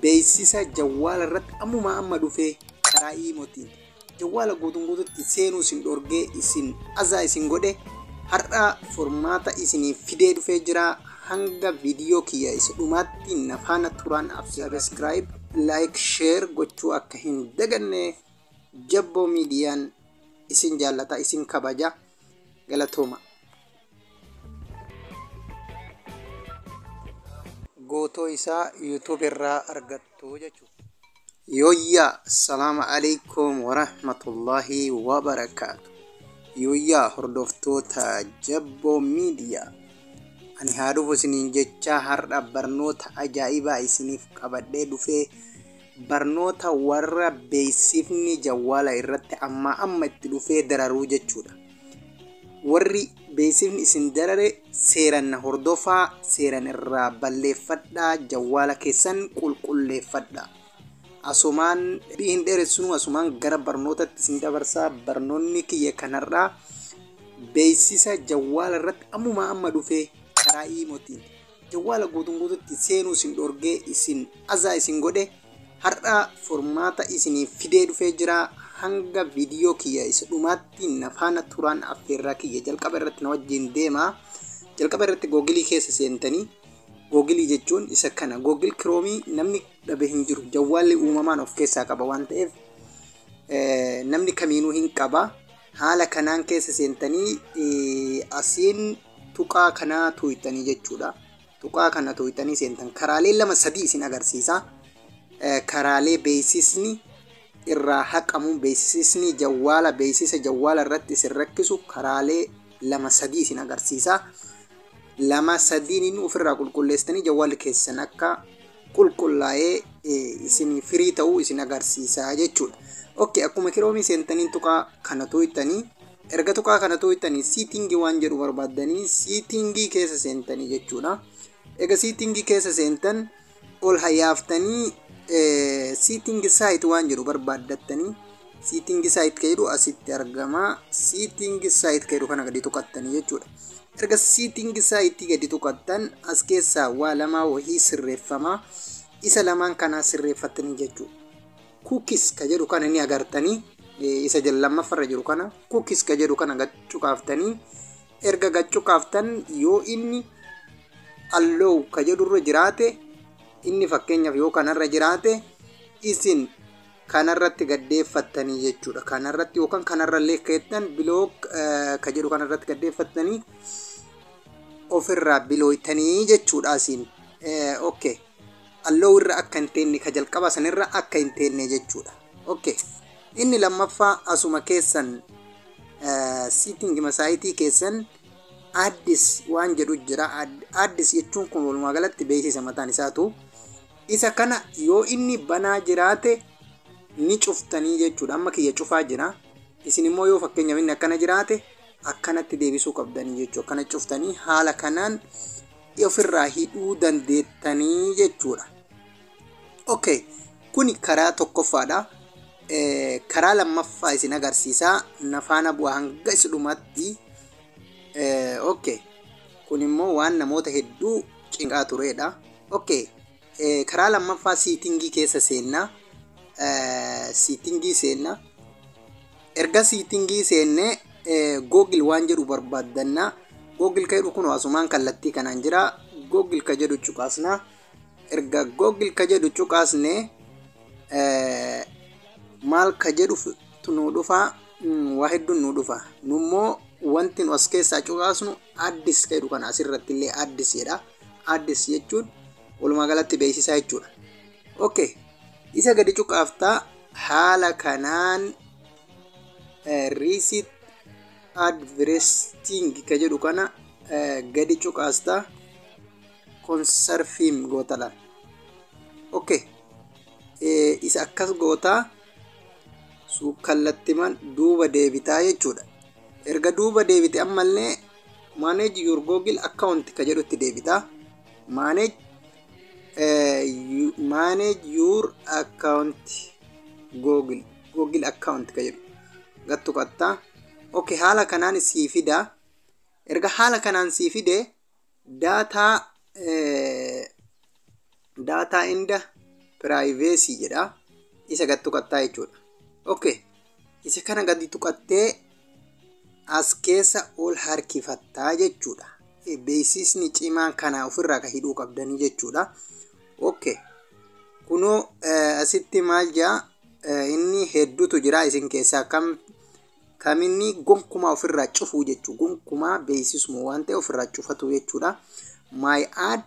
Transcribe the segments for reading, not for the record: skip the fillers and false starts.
beeksisa jawwaala irratti amma dhufee karaa iimootiin jawwaala guutuutti seenuu isin dhorgee isin azaa isin godhe har'a formaata isiniif fidee dhufee jira. Hanga viidiyoo kiyya isa dhumaatti nafaana turaan subscribe like share gochuu akka hin daganne Jabboo miidiyaan isin jaallata isin kabaja galatooma. Gootoo isaa YouTube irraa argattu jechuudha. Yooyyaa assalamu alaikum warahmatullahi wabarakaatu. Yooyyaa hordoftoota Jabboo miidiyaa. Ani haadhuuf isiniin jecha har'a barnoota ajaa'ibaa isiniif qabadhee dhufee barnoota warra beeksifni jawwaala irratti amma itti dhufee dararuu jechuudha. Warri beeksifni isin darare seeran hordofaa, seeran irraa balleeffadhaa, jawwaala keessan qulqulleeffadhaa. Asumaan hin dheeressinu asumaan gara barnootatti isin dabarsaa. Barnoonni kiyya kanarraa beeksisa jawwaala irratti amma dhufee karaa iimootiin jawwaala guutuutti seenuu isin dhorgee isin azaa isin godhe har'a formaata isiniif fidee dhufee jira. Hanga viidiyoo kiyya isa dhumaatti nafaana turaan affeerraa kiyya jalqaba irratti na wajjin deema. Jalqaba irratti googilii keessa seentanii, googilii jechuun isa kana googil kiroomii namni dhabe hin jiru. Jawwaalli uumamaan of keessaa qaba waan ta'eef namni kamiinuu hin qaba. Haala kanaan keessa seentanii asiin tuqaa kanaa tuuytanii jechuudha. Tuqaa kana tuuytanii seentan karaalee 2-3 isin agarsiisa. Karaalee beeksisni irraa haqamu, beeksisni jawwaala, beeksisa jawwaala irratti isin rakkisu karaalee 2-3 isin agarsiisa. 2-3 ofirraa qulqulleessitanii jawwaalli keessan akka qulqullaa'ee isin firii ta'uu isin agarsiisa jechuudha. Okay, akkuma kiroomii seentanii tuqaa kana tuuytanii erga tuqaa kana tuuytanii siitingii waan jedhu barbaaddanii siitingii keessa seentanii jechuudha. Egaa siitingii keessa seentan ol hayaaftanii siitingii saayit waan jedhu barbaaddattanii siitingii saayit jedhu asitti argama. Siitingii saayit jedhu kana gadi tuqattanii jechuudha. Erga siitingii saayitii gadi tuqattan as keessaa waa lama wahii sirreeffama. Isa lamaan kana sirreeffattanii jechuudha. Cookies ka jedhu kana ni agartanii. Isa lammaffaa jiru kana cookies ka jedhu kana gachuu kaaftanii erga gachuu kaaftan yoo inni allow ka jedhurra jiraate inni fakkeenyaaf yoo kanarra jiraate isin kanarratti gaddeeffattanii jechuudha. Kanarratti yookaan kanarrallee keettan bilook ka jedhu kanarratti gaddeeffattanii ofirraa bilooytanii jechuudha asiin. Okay, allow irra akka hin teenne ka jalqaba sanirra akka hin teenne jechuudha. Okay. Inni lammaffaa asuma keessan siitingii masaayitii keessan addis waan jedhu jira. Addis jechuun kun walumaa galatti beeksisa mataan isaatu. Isa kana yoo inni banaa jiraate ni cuftanii jechuudha. Amma kiyya cufaa jira. Isin immoo yoo fakkeenyaaf inni akkana jiraate akkanatti deebisuu qabdanii jechuudha. Akkana cuftanii haala kanaan ofirraa hidhuu dandeettanii jechuudha. Okay, kuni karaa tokkoffaadha. Karaa lammaffaa isin agarsiisa. Nafaana bu'aa hanga isa dhumaatti. Okay, kun immoo waan namoota hedduu cinqaa turedha. Okay, karaa lammaffaa siitingii keessa seenna. Siitingii seenna. Erga siitingii seenne Google waan jedhu barbaaddanna. Google ka jedhu kun asumaan kallattii kanaan jira. Google ka jedhu cuqaasna. Erga Google ka jedhu cuqaasne maal ka jedhu nu dhufa, waa hedduun nu dhufa. Nummoo wanti nu as keessaa cuqaasnu addis ka jedhu kana asirratti illee addis jedha. Addis jechuun walumaa galatti beeksisaa jechuudha. Okay, isa gadi cuqaaftaa haala kanaan receipt advertising ka jedhu kana gadi cuqaastaa confirm gootadhaan. Okay, isa akkas gootaa kallattiman duuba deebitaa jechuudha. Erga duuba deebite ammallee manage your Google account ka jedhutti deebitaa. Manage your account Google account ka jedhu gattu qatta. Okay, haala kanaan sii fida. Erga haala kanaan sii fide data in the privacy jedha isa gad tuqattaa jechuudha. Okay, isa kana gadi tuqattee as keessa ol harkifattaa jechuudha. Beeksisni cimaan kana ofirraa ka hidhuu qabdanii jechuudha. Okay, kunoo asitti maal jaa inni hedduutu jira isin keessaa kaminni gonkumaa ofirraa cufuu jechuu gonkumaa beeksisuma waan ta'e ofirraa cufatu jechuudha. My ad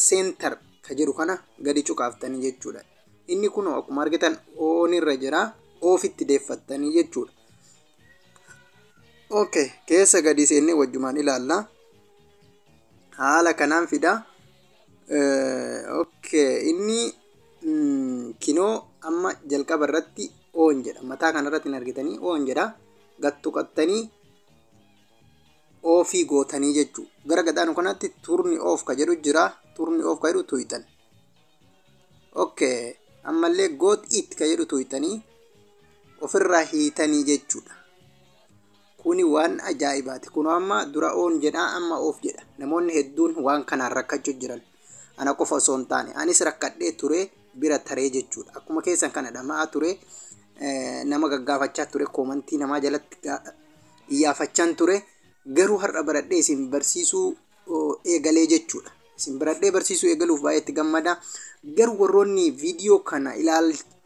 center ka jedhu kana gadi cuqaaftanii jechuudha. Inni kunoo akkuma argitan on irra jira ofitti deeffattanii jechuudha. Okay, keessa gadi seennee wajjumaan ilaalla. Haala kanaan fida. Okay, inni kinoo amma jalqaba irratti on jedha. Mataa kana irratti argitanii on jedha. Gad tuqattanii ofii gootanii jechuu. Gara gadaanu kanatti turni off ka jedhu jira. Turni off ka jedhu tuqxan. Okay, ammallee got it ka jedhu tuqxanii ofirraa hiitanii jechuudha. Kuni waan ajaa'ibaati. Kunoo amma dura on jedha amma off jedha. Namoonni hedduun waan kanaan rakkachuu jiran. Ana qofa osoo hin taane anis rakkadhee ture bira taree jechuudha. Akkuma keessan kana dhamaa ture nama gaggaafachaa ture koomantii namaa jalatti iyyaafachaan ture. Garuu har'a baradhee isin barsiisuu eegalee jechuudha. Isin baradhee barsiisuu eegaluuf baay'eetti gammada. Garuu warroonni viidiyoo kana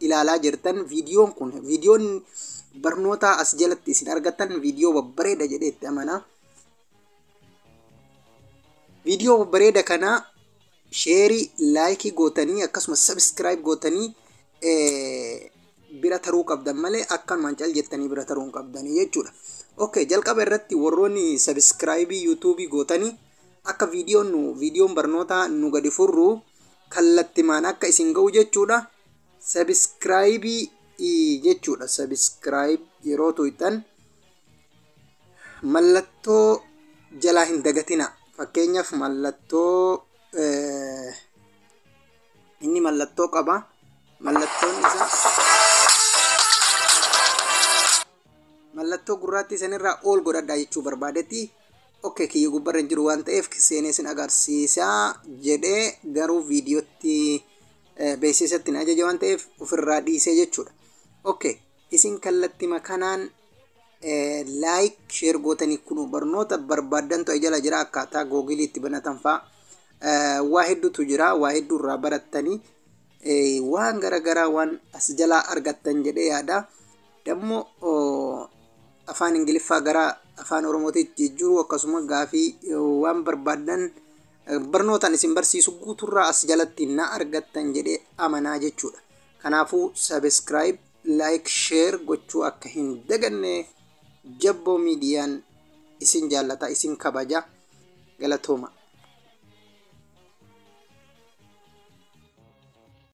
ilaalaa jirtan viidiyoon barnoota as jalatti isin argatan viidiyoo babbareeda jedhee itti amana. Viidiyoo babbareeda kana sheerii laayikii gootanii akkasumas subscribe gootanii bira taruu qabdan malee akkanumaan cal jettanii bira taruu hin qabdanii jechuudha. Okay, jalqaba irratti warroonni subscribe YouTube gootanii akka viidiyoon barnoota nu gadi furru kallattimaan akka isin ga'u jechuudha. Subscribe jechuudha. Subscribe yeroo tuqxan mallattoo jalaa hin dagatina. Fakkeenyaaf mallattoo inni mallattoo qaba. Mallattoon isaa mallattoo gurraattii sanirraa ol godhadhaa jechuu barbaadetti. Okay, kiyya gubbarra hin jiru waan ta'eef seenee isin agarsiisaa jedhee garuu viidiyootti beeksisatti na ajaje waan ta'eef ofirraa dhiisee jechuudha. Okay, isin kallattima kanaan like share gootanii kun barnoota barbaadan ta'e jala jira akkaataa googiliitti banatan fa'a waa hedduutu jira. Waa hedduu irraa barattanii waan garagaraa waan as jalaa argattan jedhee yaada. Dammoo afaan Ingiliffaa gara afaan Oromootiitti jijjiiruu akkasuma gaafii waan barbaadan barnootaan isin barsiisu guuturraa as jalatti na argattan jedhee amanaa jechuudha. Kanaafuu subscribe, like, share gochuu akka hin daganne Jabboo miidiyaan isin jaallata, isin kabaja. Galatooma.